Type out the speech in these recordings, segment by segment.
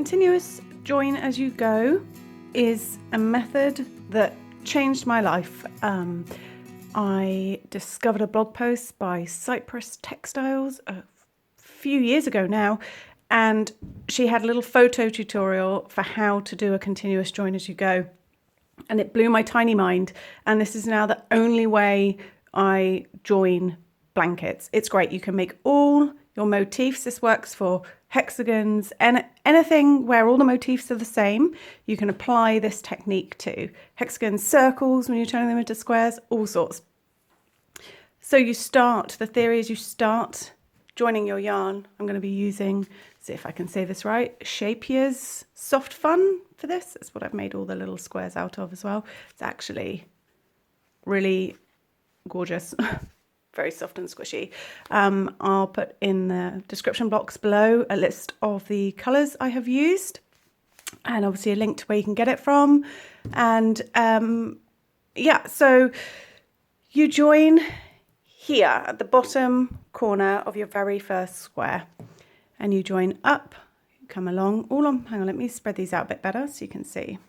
Continuous join as you go is a method that changed my life. I discovered a blog post by Cypress Textiles a few years ago now, and she had a little photo tutorial for how to do a continuous join as you go, and it blew my tiny mind. And this is now the only way I join blankets. It's great. You can make all your motifs. This works for hexagons and anything where all the motifs are the same. You can apply this technique to hexagons, circles when you're turning them into squares, all sorts. So you start, the theory is you start joining your yarn. I'm going to be using, see if I can say this right, Scheepjes Softfun for this. It's what I've made all the little squares out of as well. It's actually really gorgeous. Very soft and squishy. I'll put in the description box below a list of the colours I have used, and obviously a link to where you can get it from. And yeah, so you join here at the bottom corner of your very first square, and you join up, you come along, all on, hang on, let me spread these out a bit better so you can see.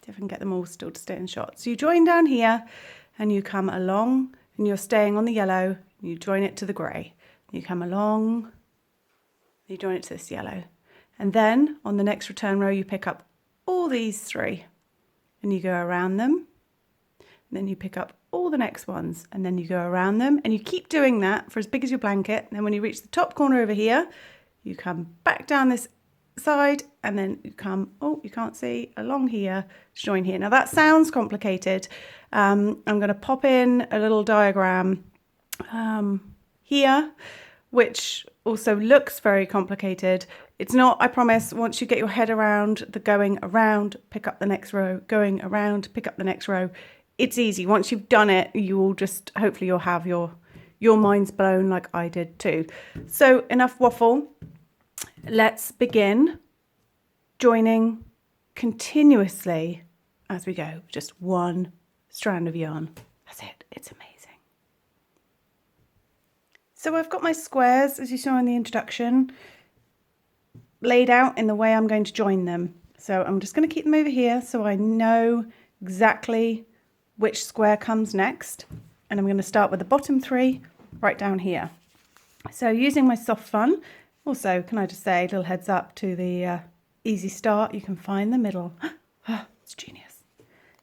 See if I can get them all still to stay in shot. So you join down here and you come along, and you're staying on the yellow, you join it to the grey. You come along, you join it to this yellow. And then on the next return row, you pick up all these three and you go around them. And then you pick up all the next ones and then you go around them, and you keep doing that for as big as your blanket. And then when you reach the top corner over here, you come back down this side and then you come, oh, you can't see, along here to join here. Now that sounds complicated. I'm going to pop in a little diagram here, which also looks very complicated. It's not, I promise. Once you get your head around the going around, pick up the next row, going around, pick up the next row, it's easy. Once you've done it, you will just, hopefully you'll have your minds blown like I did too. So enough waffle. Let's begin joining continuously as we go. Just one strand of yarn. That's it. It's amazing. So I've got my squares, as you saw in the introduction, laid out in the way I'm going to join them. So I'm just going to keep them over here so I know exactly which square comes next. And I'm going to start with the bottom three right down here. So using my Softfun. Also, can I just say, a little heads up to the easy start, you can find the middle. It's genius.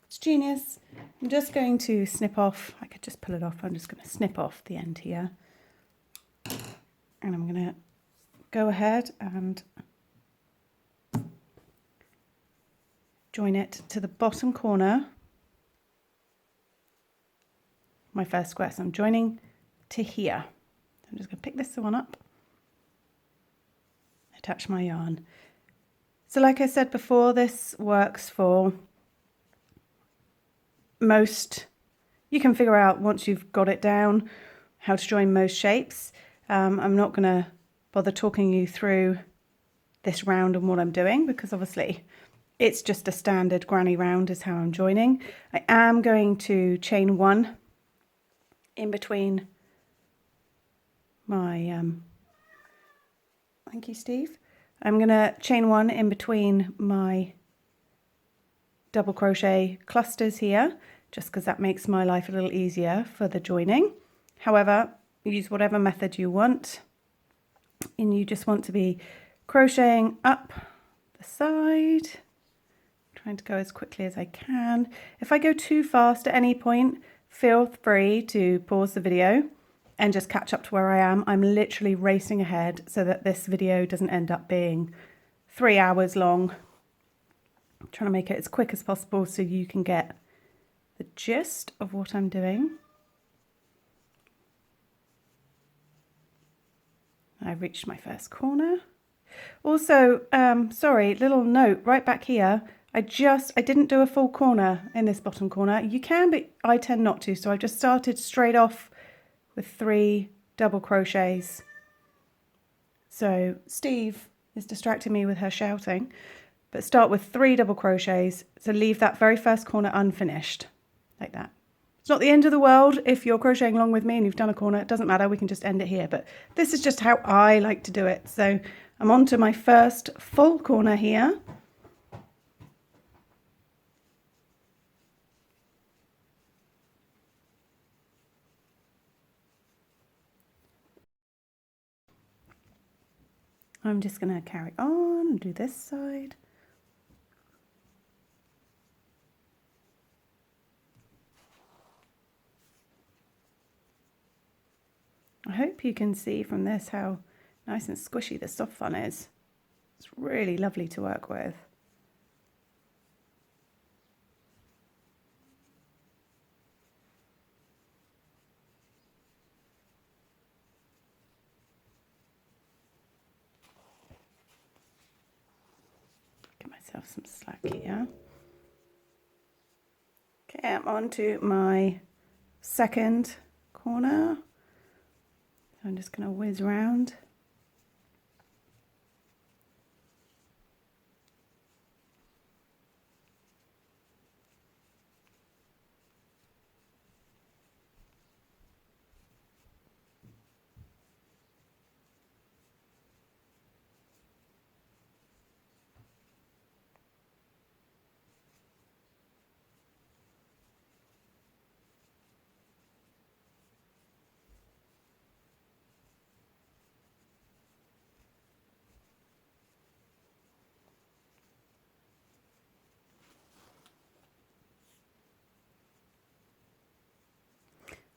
It's genius. I'm just going to snip off, I could just pull it off, I'm just going to snip off the end here. And I'm going to go ahead and join it to the bottom corner. My first square, so I'm joining to here. I'm just going to pick this one up. Attach my yarn. So like I said before, this works for most, you can figure out once you've got it down how to join most shapes. I'm not going to bother talking you through this round and what I'm doing, because obviously it's just a standard granny round is how I'm joining. I am going to chain one in between my thank you, Steve. I'm going to chain one in between my double crochet clusters here, just because that makes my life a little easier for the joining. However, use whatever method you want, and you just want to be crocheting up the side, trying to go as quickly as I can. If I go too fast at any point, feel free to pause the video and just catch up to where I am. I'm literally racing ahead so that this video doesn't end up being 3 hours long. I'm trying to make it as quick as possible so you can get the gist of what I'm doing. I've reached my first corner. Also, sorry, little note right back here. I didn't do a full corner in this bottom corner. You can, but I tend not to. So I just started straight off with 3 double crochets. So Steve is distracting me with her shouting, but start with 3 double crochets. So leave that very first corner unfinished, like that. It's not the end of the world if you're crocheting along with me and you've done a corner. It doesn't matter, we can just end it here. But this is just how I like to do it. So I'm on to my first full corner here. I'm just going to carry on and do this side. I hope you can see from this how nice and squishy the soft fun is. It's really lovely to work with. Give myself some slack here. Okay, I'm on to my second corner. I'm just going to whiz round.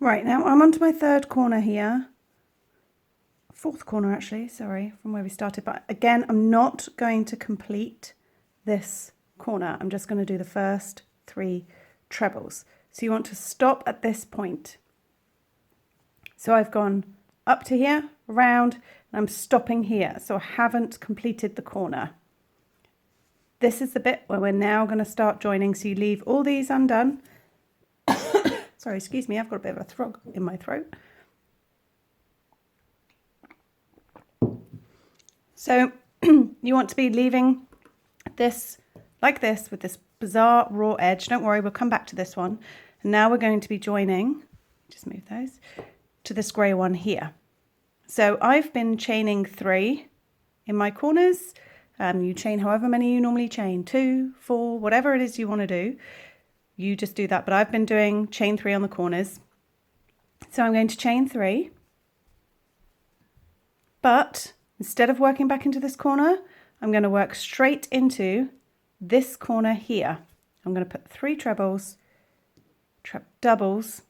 Right, now I'm onto my third corner here. Fourth corner actually, sorry, from where we started. But again, I'm not going to complete this corner. I'm just going to do the first 3 trebles. So you want to stop at this point. So I've gone up to here, around, and I'm stopping here. So I haven't completed the corner. This is the bit where we're now going to start joining. So you leave all these undone. Sorry, excuse me, I've got a bit of a frog in my throat. So you want to be leaving this like this with this bizarre raw edge. Don't worry, we'll come back to this one. And now we're going to be joining, just move those, to this grey one here. So I've been chaining 3 in my corners. You chain however many you normally chain, 2, 4, whatever it is you want to do. You just do that, but I've been doing chain 3 on the corners. So I'm going to chain 3, but instead of working back into this corner, I'm going to work straight into this corner here. I'm going to put 3 trebles, doubles,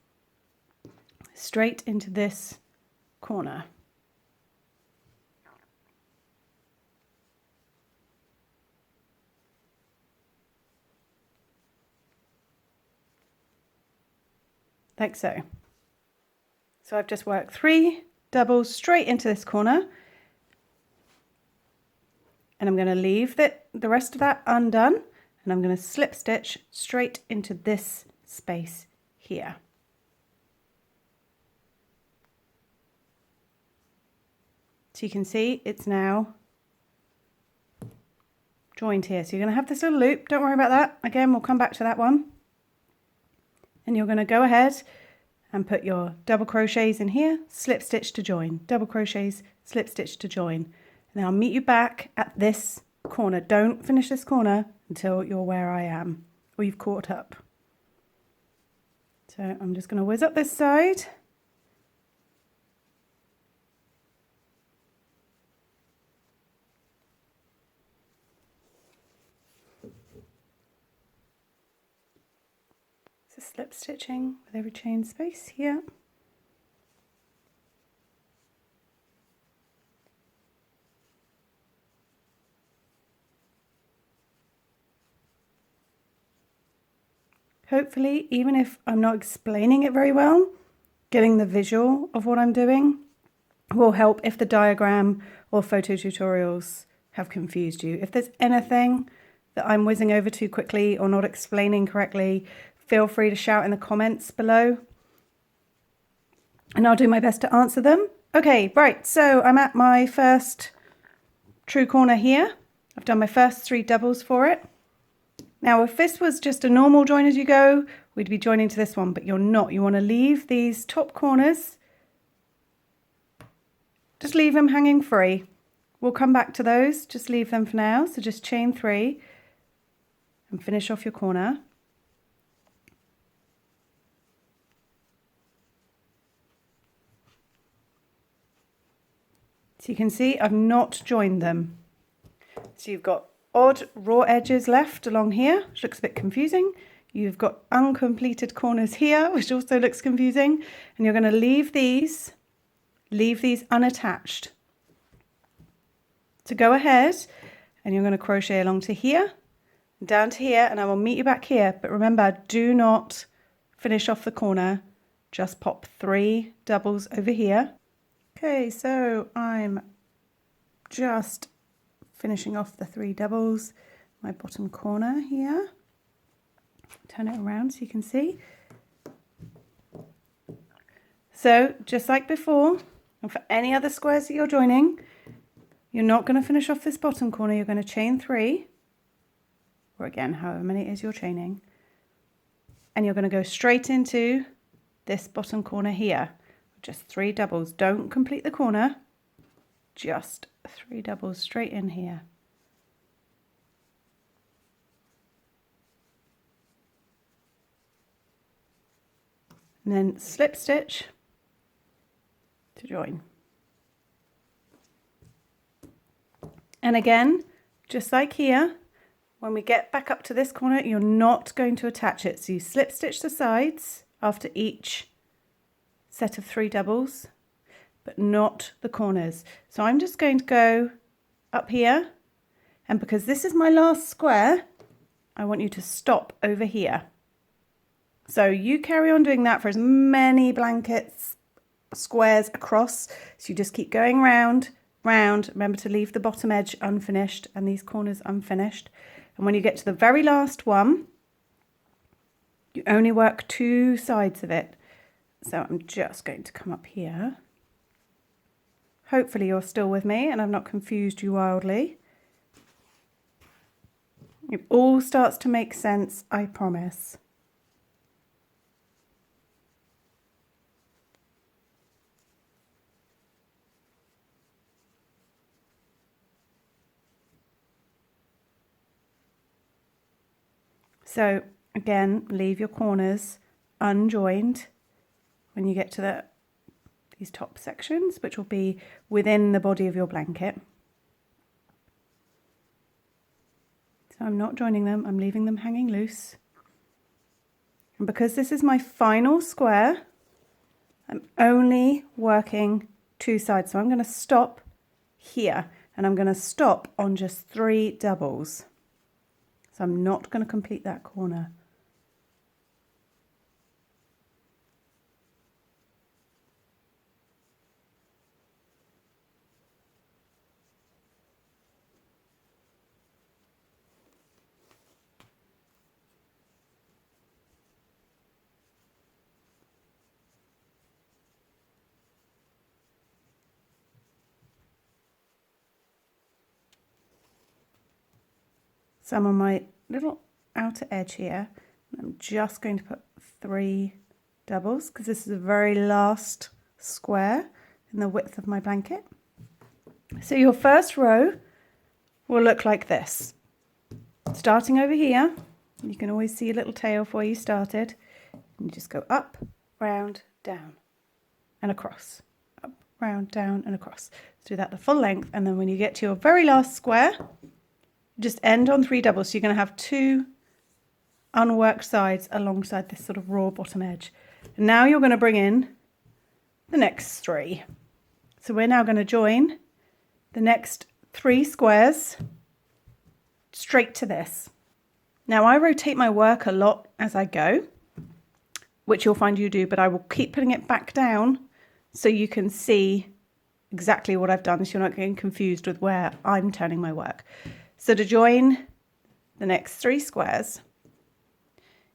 straight into this corner. Like so. So I've just worked 3 doubles straight into this corner, and I'm going to leave the rest of that undone, and I'm going to slip stitch straight into this space here. So you can see it's now joined here. So you're going to have this little loop. Don't worry about that. Again, we'll come back to that one. And you're going to go ahead and put your double crochets in here, slip stitch to join, double crochets, slip stitch to join. And I'll meet you back at this corner. Don't finish this corner until you're where I am, or you've caught up. So I'm just going to whiz up this side. Slip stitching with every chain space here. Hopefully, even if I'm not explaining it very well, getting the visual of what I'm doing will help if the diagram or photo tutorials have confused you. If there's anything that I'm whizzing over too quickly or not explaining correctly, feel free to shout in the comments below and I'll do my best to answer them. Okay, right, so I'm at my first true corner here. I've done my first 3 doubles for it. Now, if this was just a normal join as you go, we'd be joining to this one, but you're not. You want to leave these top corners, just leave them hanging free. We'll come back to those, just leave them for now. So just chain 3 and finish off your corner. So you can see I've not joined them. So you've got odd raw edges left along here, which looks a bit confusing. You've got uncompleted corners here, which also looks confusing. And you're going to leave these unattached. So go ahead and you're going to crochet along to here, down to here, and I will meet you back here. But remember, do not finish off the corner. Just pop 3 doubles over here. Okay, so I'm just finishing off the 3 doubles, my bottom corner here. Turn it around so you can see. So just like before, and for any other squares that you're joining, you're not going to finish off this bottom corner. You're going to chain 3, or again, however many it is you're chaining, and you're going to go straight into this bottom corner here. Just 3 doubles. Don't complete the corner, just 3 doubles straight in here. And then slip stitch to join. And again, just like here, when we get back up to this corner, you're not going to attach it. So you slip stitch the sides after each set of 3 doubles, but not the corners. So I'm just going to go up here, and because this is my last square, I want you to stop over here. So you carry on doing that for as many blankets, squares across. So you just keep going round, round. Remember to leave the bottom edge unfinished and these corners unfinished. And when you get to the very last one, you only work 2 sides of it. So I'm just going to come up here. Hopefully you're still with me and I've not confused you wildly. It all starts to make sense, I promise. So again, leave your corners unjoined when you get to these top sections, which will be within the body of your blanket. So I'm not joining them, I'm leaving them hanging loose. And because this is my final square, I'm only working 2 sides. So I'm going to stop here and I'm going to stop on just 3 doubles. So I'm not going to complete that corner. So I'm on my little outer edge here. I'm just going to put 3 doubles because this is the very last square in the width of my blanket. So your first row will look like this. Starting over here, you can always see a little tail for where you started. And you just go up, round, down, and across. Up, round, down, and across. So do that the full length, and then when you get to your very last square, just end on 3 doubles. So you're going to have 2 unworked sides alongside this sort of raw bottom edge. And now you're going to bring in the next 3. So we're now going to join the next 3 squares straight to this. Now I rotate my work a lot as I go, which you'll find you do, but I will keep putting it back down so you can see exactly what I've done, so you're not getting confused with where I'm turning my work. So to join the next 3 squares,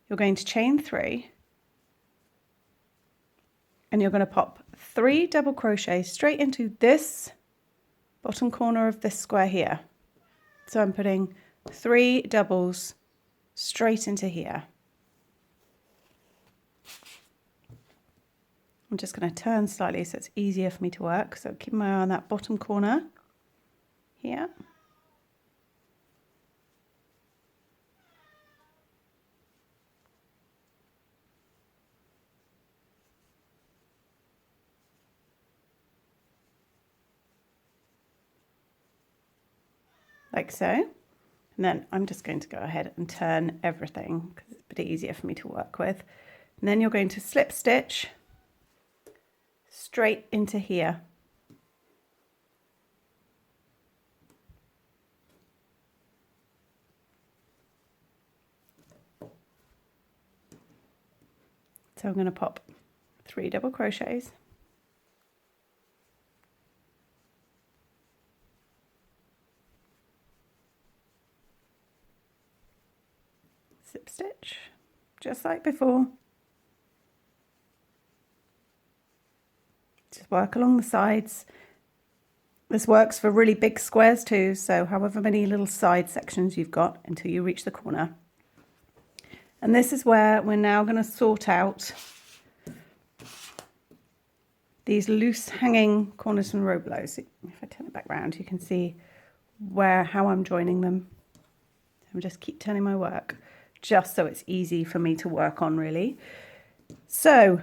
you're going to chain 3 and you're going to pop 3 double crochets straight into this bottom corner of this square here. So I'm putting 3 doubles straight into here. I'm just going to turn slightly so it's easier for me to work. So keep my eye on that bottom corner here. Like so. And then I'm just going to go ahead and turn everything because it's a bit easier for me to work with. And then you're going to slip stitch straight into here. So I'm going to pop 3 double crochets. Slip stitch, just like before. Just work along the sides. This works for really big squares too, so however many little side sections you've got until you reach the corner. And this is where we're now going to sort out these loose hanging corners and row blows. If I turn it back round, you can see how I'm joining them. I'm just keep turning my work just so it's easy for me to work on really. So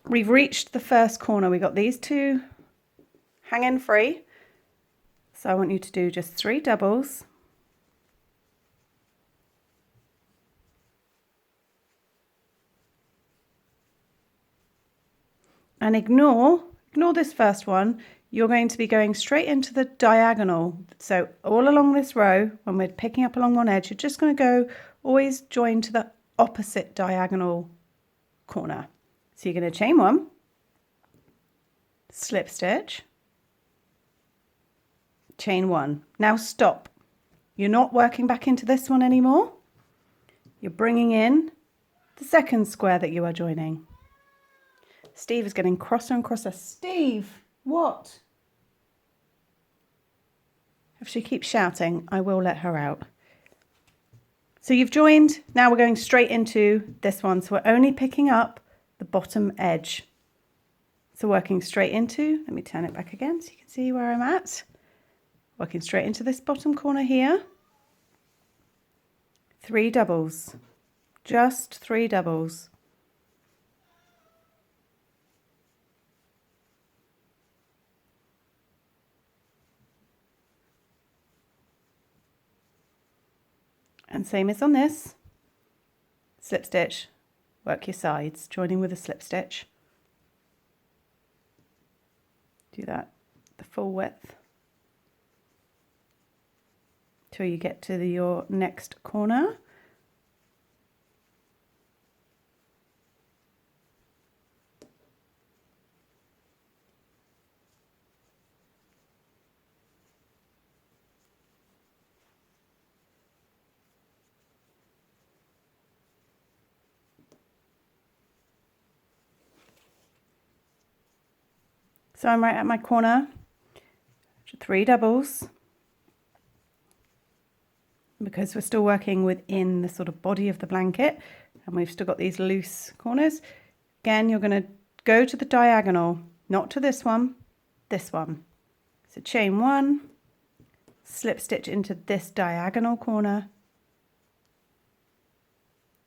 we've reached the first corner. We got these 2 hanging free. So I want you to do just 3 doubles. And ignore this first one. You're going to be going straight into the diagonal. So all along this row, when we're picking up along one edge, you're just going to go always join to the opposite diagonal corner. So you're going to chain 1, slip stitch, chain 1. Now stop. You're not working back into this one anymore. You're bringing in the second square that you are joining. Steve is getting crosser and crosser. Steve, what? If she keeps shouting, I will let her out. So you've joined. Now we're going straight into this one. So we're only picking up the bottom edge. So working straight into, let me turn it back again so you can see where I'm at. Working straight into this bottom corner here. 3 doubles, just 3 doubles. And same as on this, slip stitch, work your sides, joining with a slip stitch. Do that the full width till you get to your next corner. So I'm right at my corner, 3 doubles, because we're still working within the sort of body of the blanket and we've still got these loose corners. Again, you're going to go to the diagonal, not to this one, this one. So chain 1, slip stitch into this diagonal corner,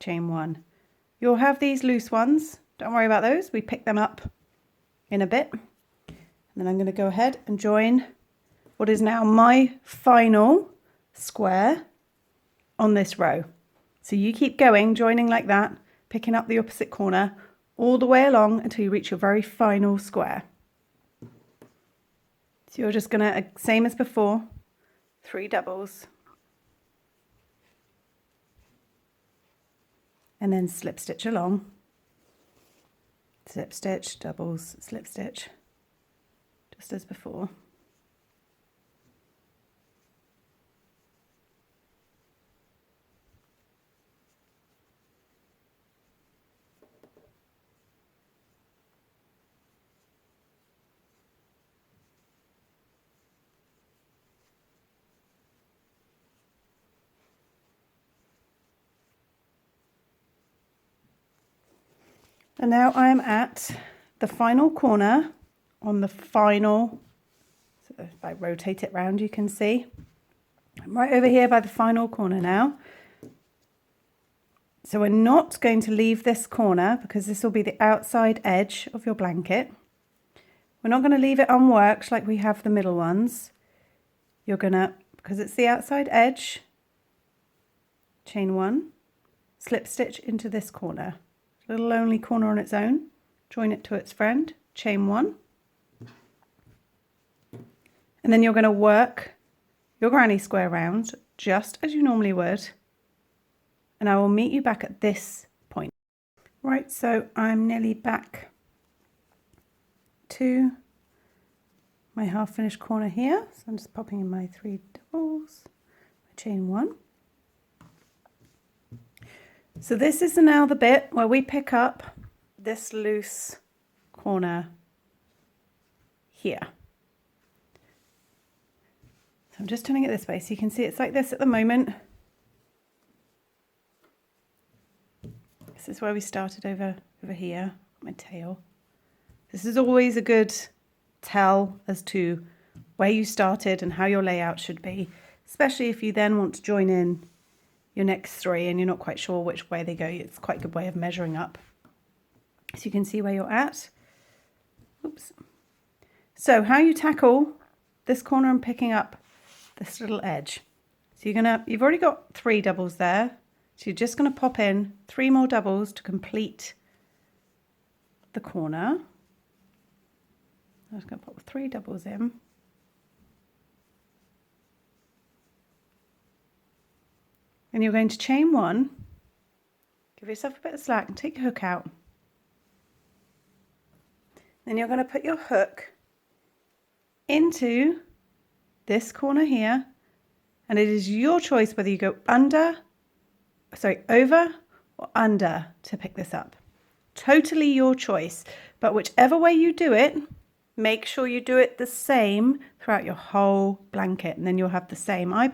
chain 1. You'll have these loose ones, don't worry about those, we pick them up in a bit. And then I'm going to go ahead and join what is now my final square on this row. So you keep going, joining like that, picking up the opposite corner all the way along until you reach your very final square. So you're just going to, same as before, 3 doubles. And then slip stitch along. Slip stitch, doubles, slip stitch. Just as before. And now I am at the final corner on the final, so if I rotate it round, you can see. I'm right over here by the final corner now. So we're not going to leave this corner because this will be the outside edge of your blanket. We're not going to leave it unworked like we have the middle ones. You're going to, because it's the outside edge, chain 1, slip stitch into this corner. Little lonely corner on its own, join it to its friend, chain 1. And then you're going to work your granny square round just as you normally would. And I will meet you back at this point. Right, so I'm nearly back to my half finished corner here. So I'm just popping in my 3 doubles, my chain 1. So this is now the bit where we pick up this loose corner here. So I'm just turning it this way so you can see it's like this at the moment. This is where we started over here, my tail. This is always a good tell as to where you started and how your layout should be, especially if you then want to join in your next 3 and you're not quite sure which way they go. It's quite a good way of measuring up. So you can see where you're at. Oops. So how you tackle this corner and picking up this little edge. So you've already got 3 doubles there. So you're just going to pop in 3 more doubles to complete the corner. I'm just going to pop 3 doubles in. And you're going to chain 1, give yourself a bit of slack and take your hook out. Then you're going to put your hook into this corner here, and it is your choice whether you go over or under to pick this up. Totally your choice, but whichever way you do it, make sure you do it the same throughout your whole blanket, and then you'll have the same. I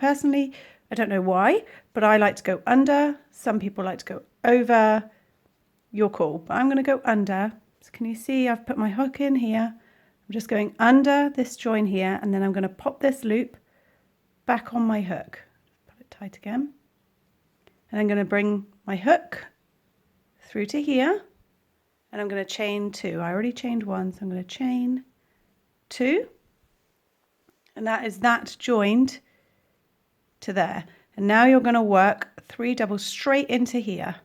don't know why, but I like to go under. Some people like to go over. Your call, but I'm going to go under. So can you see I've put my hook in here? I'm just going under this join here, and then I'm going to pop this loop back on my hook. Put it tight again. And I'm going to bring my hook through to here, and I'm going to chain 2. I already chained 1, so I'm going to chain 2, and that is that joined to there. And now you're going to work 3 doubles straight into here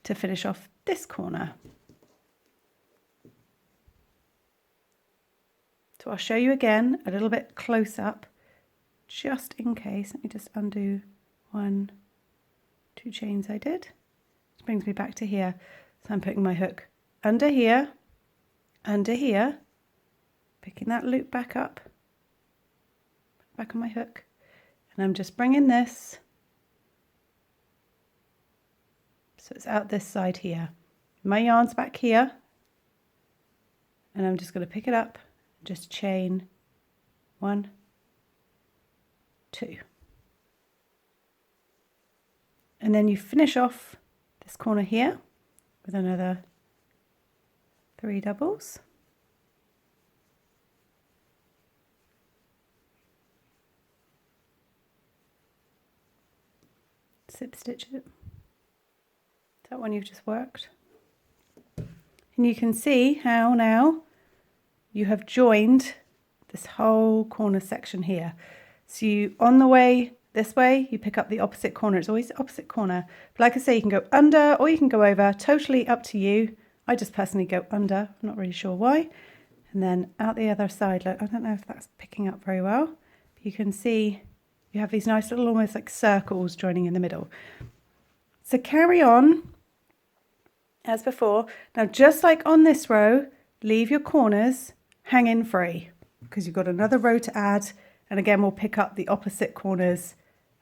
to finish off this corner. So I'll show you again a little bit close up, just in case. Let me just undo 1, 2 chains I did. This brings me back to here. So I'm putting my hook under here, picking that loop back up, back on my hook, and I'm just bringing this so it's out this side here. My yarn's back here, and I'm just going to pick it up and just chain 1, 2. And then you finish off this corner here with another 3 doubles. Slip stitch it. That one you've just worked. And you can see how now you have joined this whole corner section here. So you, on the way this way, you pick up the opposite corner. It's always the opposite corner. But like I say, you can go under or you can go over, totally up to you. I just personally go under, I'm not really sure why. And then out the other side, look, I don't know if that's picking up very well. But you can see you have these nice little almost like circles joining in the middle. So carry on as before. Now just like on this row, leave your corners hanging free because you've got another row to add. And again, we'll pick up the opposite corners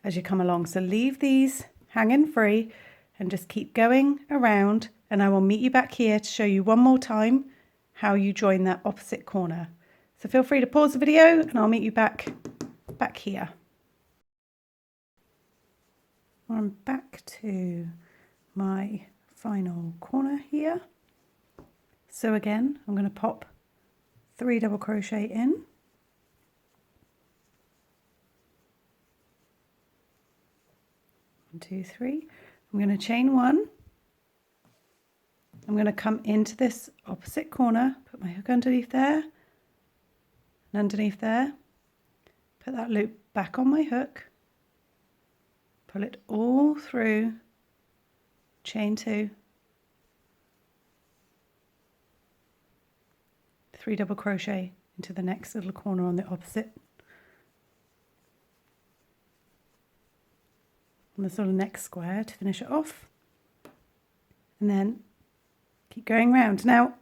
as you come along. So leave these hanging free and just keep going around, and I will meet you back here to show you one more time how you join that opposite corner. So feel free to pause the video and I'll meet you back here. I'm back to my final corner here. So again, I'm going to pop 3 double crochet in. One, two, three. I'm going to chain 1. I'm going to come into this opposite corner, put my hook underneath there, and underneath there, put that loop back on my hook, pull it all through, chain 2, 3 double crochet into the next little corner on the opposite, on the sort of next square to finish it off, and then keep going round. Now,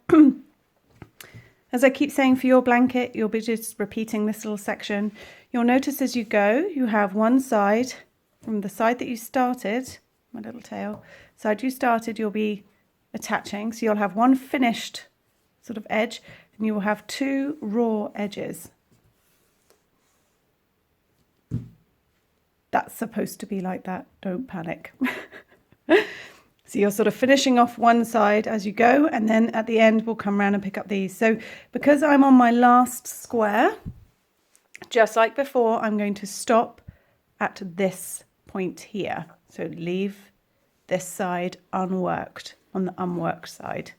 as I keep saying, for your blanket, you'll be just repeating this little section. You'll notice as you go, you have one side, from the side that you started, my little tail, side you started, you'll be attaching. So you'll have one finished sort of edge, and you will have 2 raw edges. That's supposed to be like that, don't panic. So you're sort of finishing off one side as you go, and then at the end we'll come around and pick up these. So because I'm on my last square, just like before, I'm going to stop at this point here. So leave this side unworked, on the unworked side.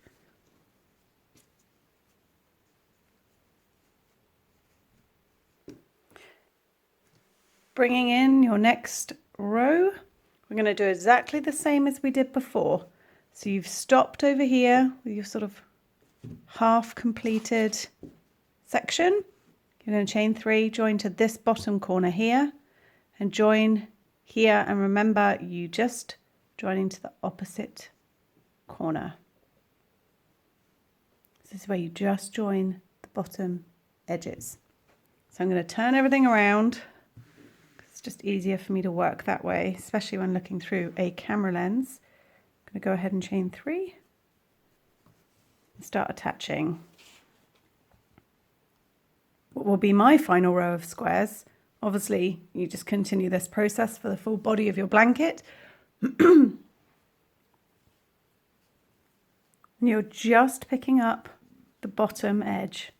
Bringing in your next row, we're going to do exactly the same as we did before. So you've stopped over here with your sort of half completed section. You're going to chain 3, join to this bottom corner here, and join here. And remember, you just joining to the opposite corner. This is where you just join the bottom edges. So I'm going to turn everything around. Just easier for me to work that way, especially when looking through a camera lens. I'm going to go ahead and chain 3 and start attaching what will be my final row of squares. Obviously, you just continue this process for the full body of your blanket. And you're just picking up the bottom edge.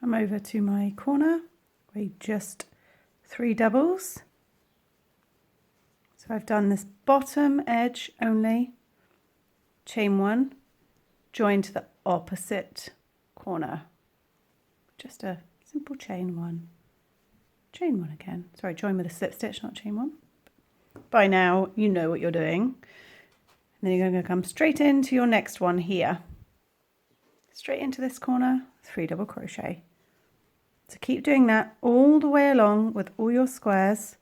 I'm over to my corner where you just 3 doubles. So I've done this bottom edge only, chain 1, join to the opposite corner. Just a simple chain 1, chain 1 again. Sorry, join with a slip stitch, not chain 1. By now, you know what you're doing. And then you're going to come straight into your next one here. Straight into this corner, 3 double crochet. So keep doing that all the way along with all your squares,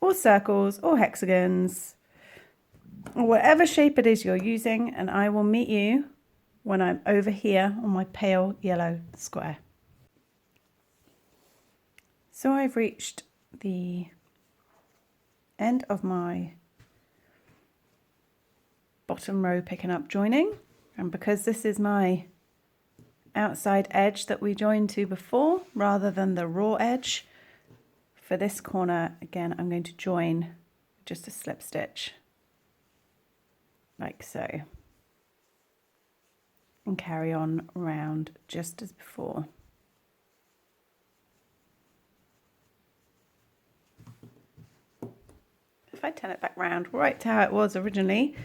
or circles, or hexagons, or whatever shape it is you're using, and I will meet you when I'm over here on my pale yellow square. So I've reached the end of my bottom row picking up joining, and because this is my outside edge that we joined to before rather than the raw edge, for this corner again I'm going to join just a slip stitch like so and carry on round just as before. If I turn it back round right to how it was originally,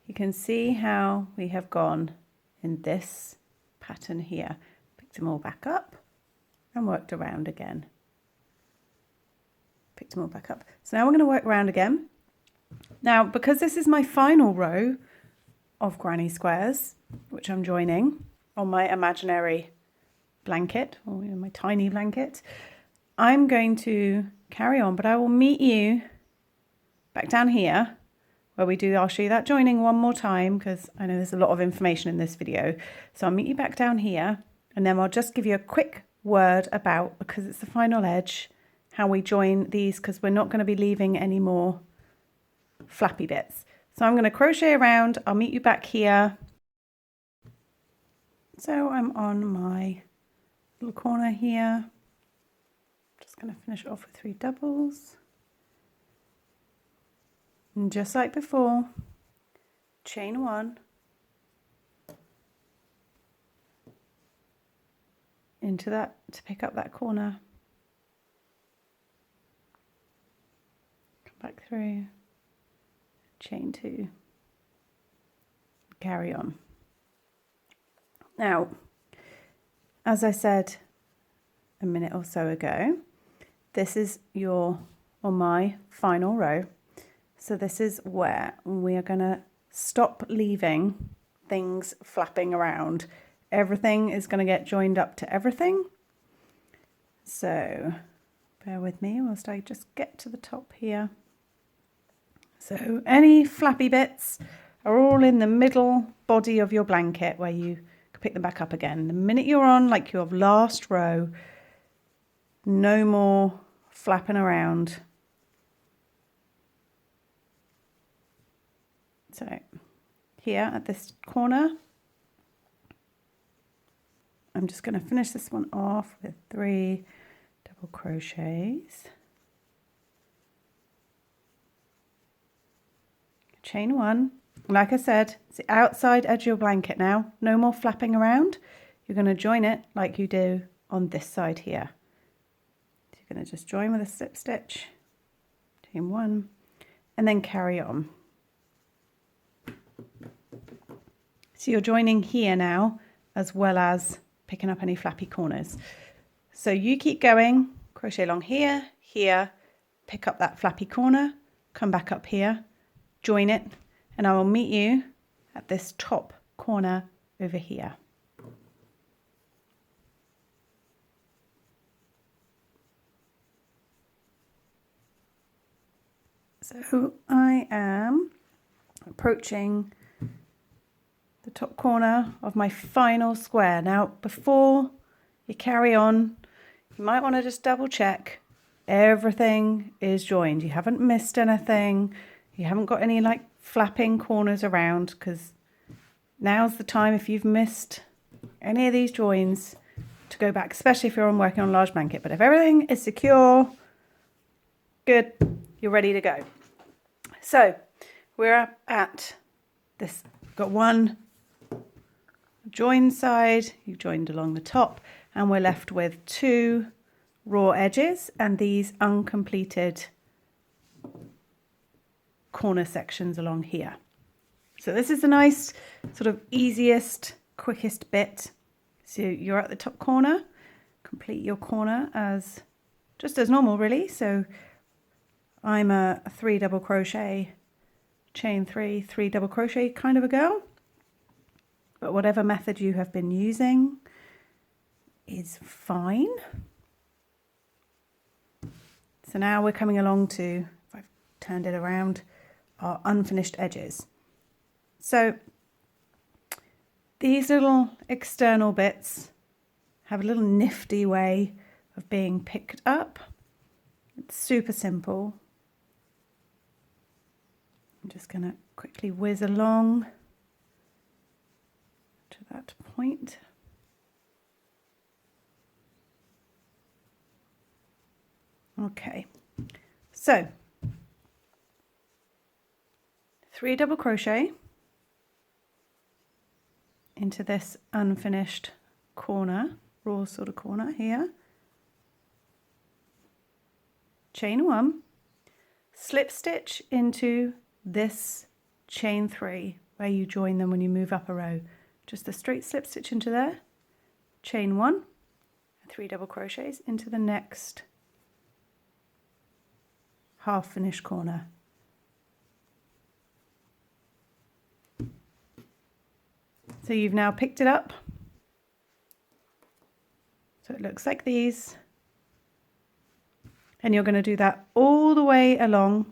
you can see how we have gone in this pattern here. Picked them all back up and worked around again. Picked them all back up. So now we're going to work around again. Now, because this is my final row of granny squares, which I'm joining on my imaginary blanket, or my tiny blanket, I'm going to carry on, but I will meet you back down here where we do, I'll show you that joining one more time because I know there's a lot of information in this video. So I'll meet you back down here, and then I'll just give you a quick word about, because it's the final edge, how we join these, because we're not going to be leaving any more flappy bits. So I'm going to crochet around. I'll meet you back here. So I'm on my little corner here. Just going to finish off with 3 doubles. And just like before, chain 1 into that to pick up that corner. Come back through, chain 2, carry on. Now, as I said a minute or so ago, this is your or my final row. So this is where we are going to stop leaving things flapping around. Everything is going to get joined up to everything. So bear with me whilst I just get to the top here. So any flappy bits are all in the middle body of your blanket where you can pick them back up again. The minute you're on like your last row, no more flapping around. So here at this corner, I'm just going to finish this one off with 3 double crochets, chain 1. Like I said, it's the outside edge of your blanket now. No more flapping around. You're going to join it like you do on this side here. So you're going to just join with a slip stitch, chain 1, and then carry on. So you're joining here now, as well as picking up any flappy corners. So you keep going, crochet along here, here, pick up that flappy corner, come back up here, join it, and I will meet you at this top corner over here. So I am approaching the top corner of my final square. Now, before you carry on, you might want to just double check everything is joined. You haven't missed anything. You haven't got any like flapping corners around, because now's the time, if you've missed any of these joins, to go back, especially if you're working on a large blanket. But if everything is secure, good, you're ready to go. So we're at this, got one join side, you've joined along the top, and we're left with 2 raw edges and these uncompleted corner sections along here. So this is a nice sort of easiest, quickest bit. So you're at the top corner, complete your corner as just as normal really. So I'm a 3 double crochet, chain 3, 3 double crochet kind of a girl. But whatever method you have been using is fine. So now we're coming along to, if I've turned it around, our unfinished edges. So these little external bits have a little nifty way of being picked up. It's super simple. I'm just going to quickly whiz along to that point. Okay, so 3 double crochet into this unfinished corner, raw sort of corner here, chain 1, slip stitch into this chain 3 where you join them when you move up a row. Just a straight slip stitch into there, chain 1, and 3 double crochets into the next half finished corner. So you've now picked it up. So it looks like these. And you're going to do that all the way along,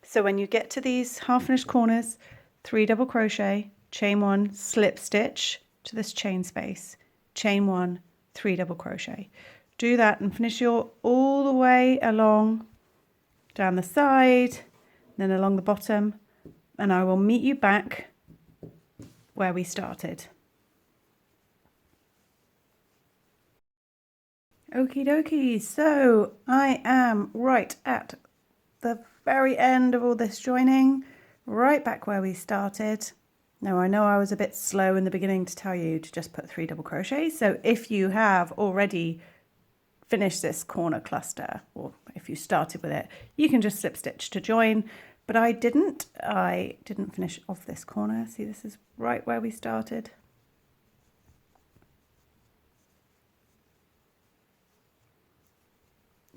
So when you get to these half finished corners, 3 double crochet, chain 1, slip stitch to this chain space, chain 1, 3 double crochet. Do that and finish your all the way along down the side, then along the bottom, and I will meet you back where we started. Okie dokie, so I am right at the very end of all this joining, right back where we started. Now I know I was a bit slow in the beginning to tell you to just put 3 double crochets, so if you have already finished this corner cluster, or if you started with it, you can just slip stitch to join, but I didn't finish off this corner. See, this is right where we started.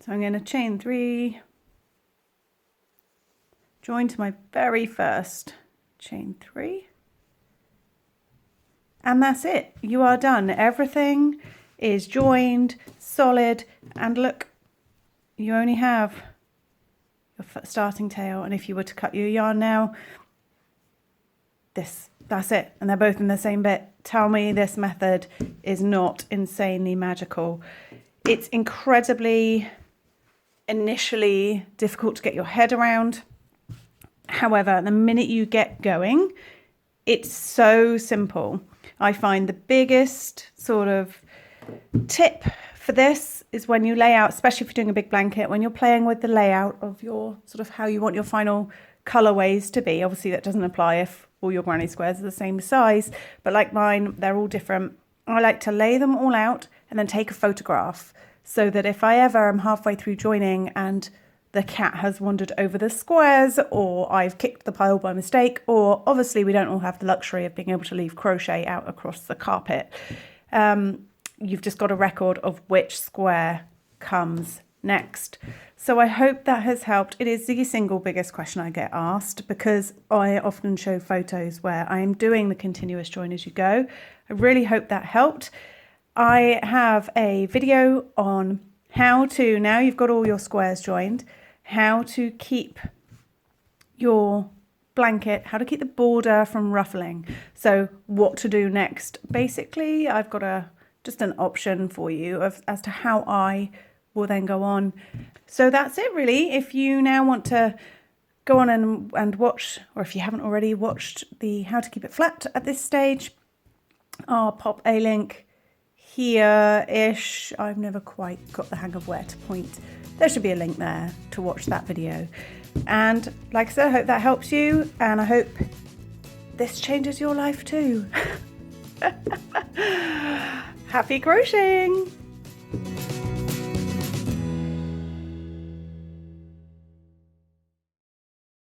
So I'm going to chain 3, join to my very first chain 3, and that's it. You are done. Everything is joined, solid, and look, you only have your starting tail, and if you were to cut your yarn now, that's it, and they're both in the same bit. Tell me this method is not insanely magical. It's incredibly initially difficult to get your head around. However, the minute you get going, it's so simple. I find the biggest sort of tip for this is when you lay out, especially if you're doing a big blanket, when you're playing with the layout of your sort of how you want your final colorways to be. Obviously that doesn't apply if all your granny squares are the same size, but like mine, they're all different. I like to lay them all out and then take a photograph, so that if I ever am halfway through joining and the cat has wandered over the squares, or I've kicked the pile by mistake, or obviously we don't all have the luxury of being able to leave crochet out across the carpet. You've just got a record of which square comes next. So I hope that has helped. It is the single biggest question I get asked, because I often show photos where I am doing the continuous join as you go. I really hope that helped. I have a video on how to, now you've got all your squares joined, how to keep your blanket, how to keep the border from ruffling. So what to do next. Basically, I've got just an option for you as to how I will then go on. So that's it really. If you now want to go on and watch, or if you haven't already watched the how to keep it flat at this stage, I'll pop a link here-ish. I've never quite got the hang of where to point. There should be a link there to watch that video. And like I said, I hope that helps you, and I hope this changes your life too. Happy crocheting!